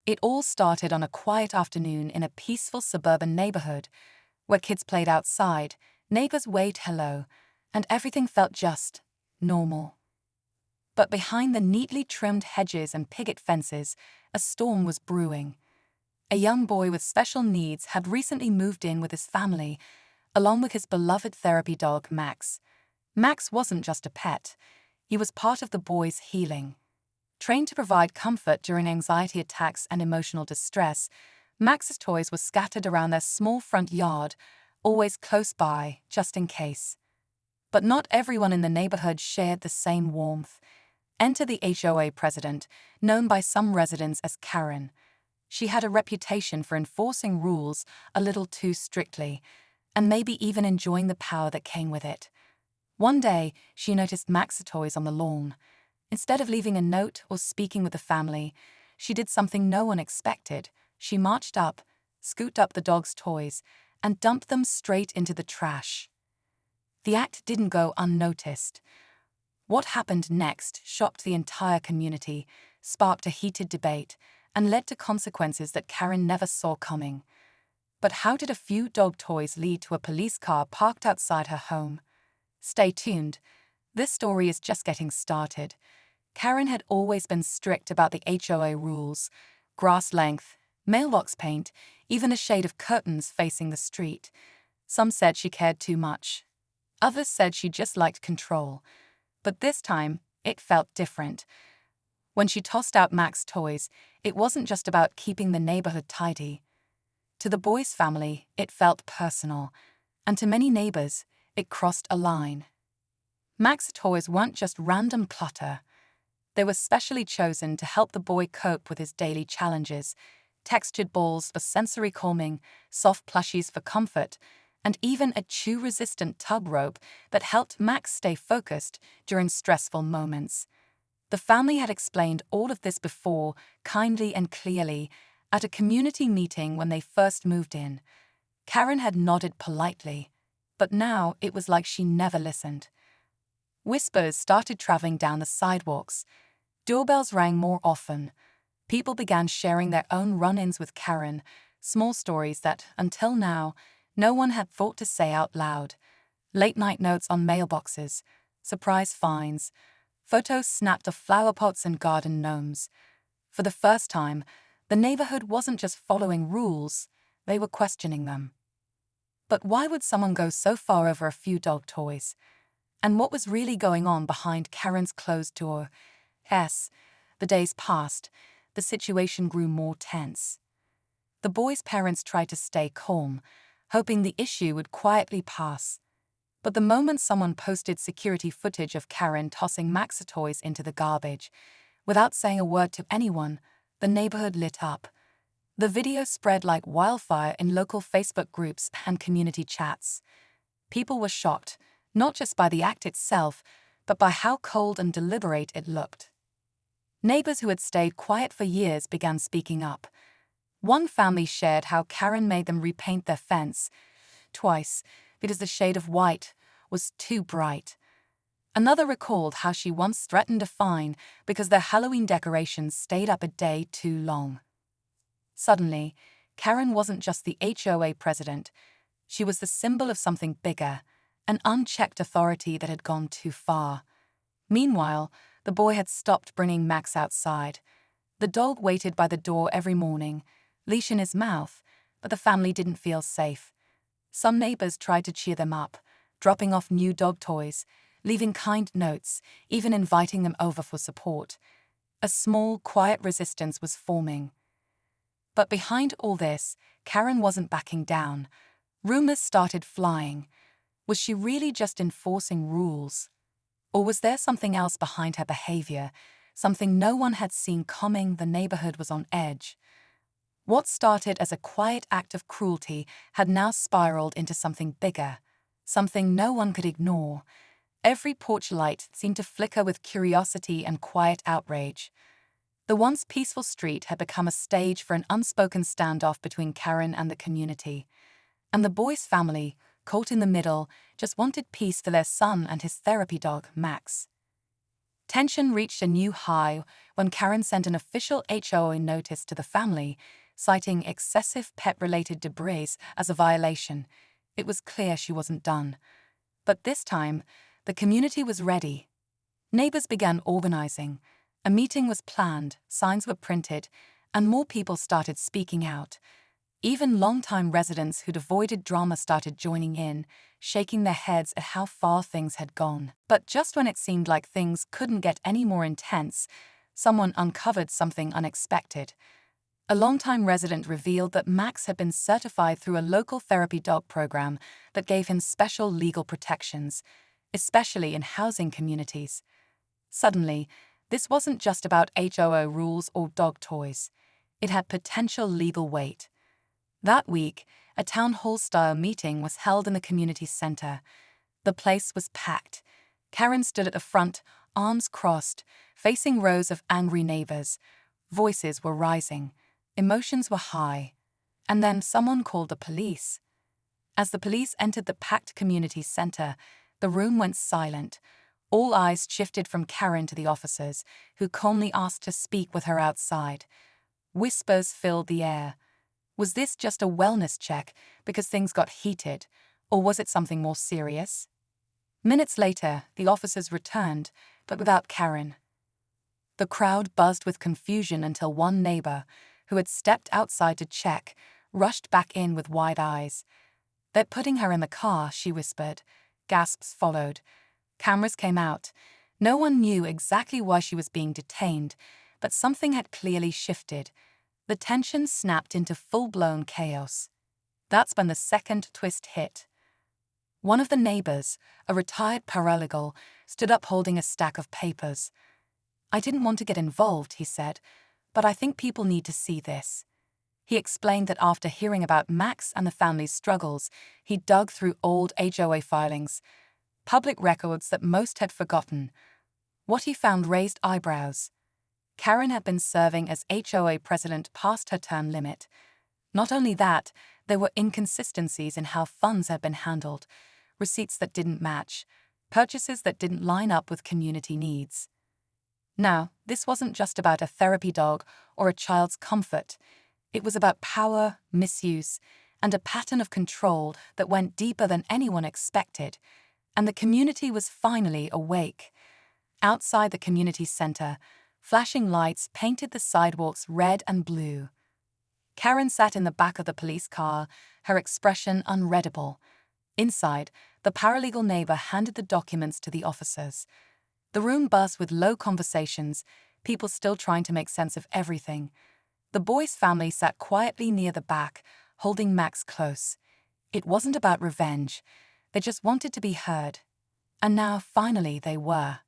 It all started on a quiet afternoon in a peaceful suburban neighborhood where kids played outside, neighbors waved hello, and everything felt just normal. But behind the neatly trimmed hedges and picket fences, a storm was brewing. A young boy with special needs had recently moved in with his family, along with his beloved therapy dog, Max. Max wasn't just a pet, he was part of the boy's healing. Trained to provide comfort during anxiety attacks and emotional distress, Max's toys were scattered around their small front yard, always close by, just in case. But not everyone in the neighborhood shared the same warmth. Enter the HOA president, known by some residents as Karen. She had a reputation for enforcing rules a little too strictly, and maybe even enjoying the power that came with it. One day, she noticed Max's toys on the lawn. Instead of leaving a note or speaking with the family, she did something no one expected. She marched up, scooped up the dog's toys, and dumped them straight into the trash. The act didn't go unnoticed. What happened next shocked the entire community, sparked a heated debate, and led to consequences that Karen never saw coming. But how did a few dog toys lead to a police car parked outside her home? Stay tuned. This story is just getting started. Karen had always been strict about the HOA rules: grass length, mailbox paint, even a shade of curtains facing the street. Some said she cared too much. Others said she just liked control. But this time, it felt different. When she tossed out Max's toys, it wasn't just about keeping the neighborhood tidy. To the boy's family, it felt personal, and to many neighbors, it crossed a line. Max's toys weren't just random clutter. They were specially chosen to help the boy cope with his daily challenges: textured balls for sensory calming, soft plushies for comfort, and even a chew-resistant tub rope that helped Max stay focused during stressful moments. The family had explained all of this before, kindly and clearly, at a community meeting when they first moved in. Karen had nodded politely, but now it was like she never listened. Whispers started traveling down the sidewalks. Doorbells rang more often. People began sharing their own run-ins with Karen, small stories that, until now, no one had thought to say out loud. Late-night notes on mailboxes, surprise finds, photos snapped of flower pots and garden gnomes. For the first time, the neighborhood wasn't just following rules, they were questioning them. But why would someone go so far over a few dog toys? And what was really going on behind Karen's closed door? As the days passed, the situation grew more tense. The boy's parents tried to stay calm, hoping the issue would quietly pass. But the moment someone posted security footage of Karen tossing Max's toys into the garbage, without saying a word to anyone, the neighborhood lit up. The video spread like wildfire in local Facebook groups and community chats. People were shocked, not just by the act itself, but by how cold and deliberate it looked. Neighbors who had stayed quiet for years began speaking up. One family shared how Karen made them repaint their fence twice because the shade of white was too bright. Another recalled how she once threatened a fine because their Halloween decorations stayed up a day too long. Suddenly, Karen wasn't just the HOA president. She was the symbol of something bigger, an unchecked authority that had gone too far. Meanwhile, the boy had stopped bringing Max outside. The dog waited by the door every morning, leash in his mouth, but the family didn't feel safe. Some neighbors tried to cheer them up, dropping off new dog toys, leaving kind notes, even inviting them over for support. A small, quiet resistance was forming. But behind all this, Karen wasn't backing down. Rumors started flying. Was she really just enforcing rules? Or was there something else behind her behavior, something no one had seen coming? The neighborhood was on edge. What started as a quiet act of cruelty had now spiraled into something bigger, something no one could ignore. Every porch light seemed to flicker with curiosity and quiet outrage. The once peaceful street had become a stage for an unspoken standoff between Karen and the community. And the boy's family, caught in the middle, just wanted peace for their son and his therapy dog, Max. Tension reached a new high when Karen sent an official HOA notice to the family, citing excessive pet-related debris as a violation. It was clear she wasn't done. But this time, the community was ready. Neighbors began organizing. A meeting was planned, signs were printed, and more people started speaking out. Even longtime residents who'd avoided drama started joining in, shaking their heads at how far things had gone. But just when it seemed like things couldn't get any more intense, someone uncovered something unexpected. A longtime resident revealed that Max had been certified through a local therapy dog program that gave him special legal protections, especially in housing communities. Suddenly, this wasn't just about HOA rules or dog toys. It had potential legal weight. That week, a town hall-style meeting was held in the community center. The place was packed. Karen stood at the front, arms crossed, facing rows of angry neighbors. Voices were rising. Emotions were high. And then someone called the police. As the police entered the packed community center, the room went silent. All eyes shifted from Karen to the officers, who calmly asked to speak with her outside. Whispers filled the air. Was this just a wellness check because things got heated, or was it something more serious? Minutes later, the officers returned, but without Karen. The crowd buzzed with confusion until one neighbor, who had stepped outside to check, rushed back in with wide eyes. "They're putting her in the car," she whispered. Gasps followed. Cameras came out. No one knew exactly why she was being detained, but something had clearly shifted. The tension snapped into full-blown chaos. That's when the second twist hit. One of the neighbors, a retired paralegal, stood up holding a stack of papers. "I didn't want to get involved," he said, "but I think people need to see this." He explained that after hearing about Max and the family's struggles, he dug through old HOA filings, public records that most had forgotten. What he found raised eyebrows. Karen had been serving as HOA president past her term limit. Not only that, there were inconsistencies in how funds had been handled, receipts that didn't match, purchases that didn't line up with community needs. Now, this wasn't just about a therapy dog or a child's comfort. It was about power, misuse, and a pattern of control that went deeper than anyone expected. And the community was finally awake. Outside the community center, flashing lights painted the sidewalks red and blue. Karen sat in the back of the police car, her expression unreadable. Inside, the paralegal neighbor handed the documents to the officers. The room buzzed with low conversations, people still trying to make sense of everything. The boy's family sat quietly near the back, holding Max close. It wasn't about revenge. They just wanted to be heard. And now, finally, they were.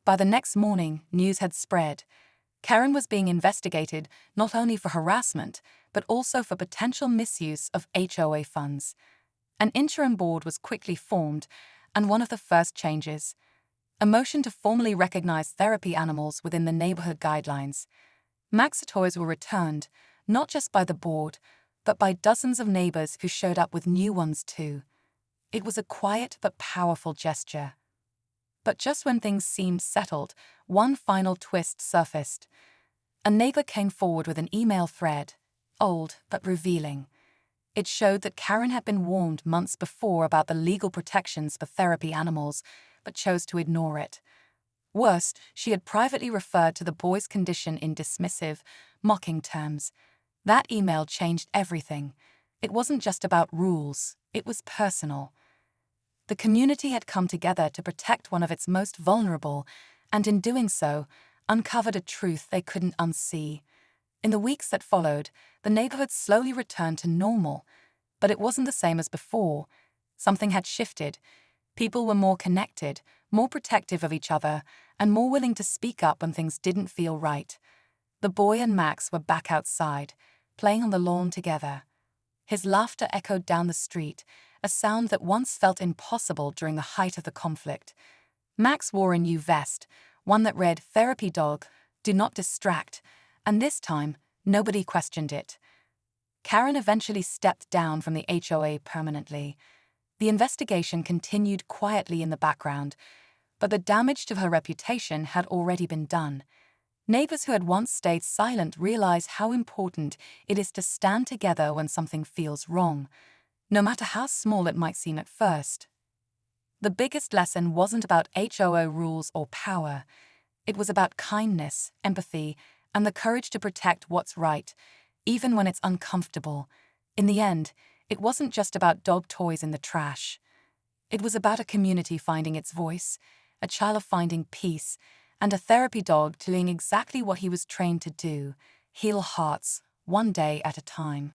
By the next morning, news had spread. Karen was being investigated not only for harassment, but also for potential misuse of HOA funds. An interim board was quickly formed, and one of the first changes, a motion to formally recognize therapy animals within the neighborhood guidelines. Max toys were returned, not just by the board, but by dozens of neighbors who showed up with new ones too. It was a quiet but powerful gesture. But just when things seemed settled, one final twist surfaced. A neighbor came forward with an email thread, old but revealing. It showed that Karen had been warned months before about the legal protections for therapy animals, but chose to ignore it. Worse, she had privately referred to the boy's condition in dismissive, mocking terms. That email changed everything. It wasn't just about rules, it was personal. The community had come together to protect one of its most vulnerable, and in doing so, uncovered a truth they couldn't unsee. In the weeks that followed, the neighborhood slowly returned to normal, but it wasn't the same as before. Something had shifted. People were more connected, more protective of each other, and more willing to speak up when things didn't feel right. The boy and Max were back outside, playing on the lawn together. His laughter echoed down the street, a sound that once felt impossible during the height of the conflict. Max wore a new vest, one that read, "Therapy Dog, Do Not Distract," and this time, nobody questioned it. Karen eventually stepped down from the HOA permanently. The investigation continued quietly in the background, but the damage to her reputation had already been done. Neighbors who had once stayed silent realize how important it is to stand together when something feels wrong, no matter how small it might seem at first. The biggest lesson wasn't about HOA rules or power. It was about kindness, empathy, and the courage to protect what's right, even when it's uncomfortable. In the end, it wasn't just about dog toys in the trash. It was about a community finding its voice, a child finding peace, and a therapy dog doing exactly what he was trained to do: heal hearts, one day at a time.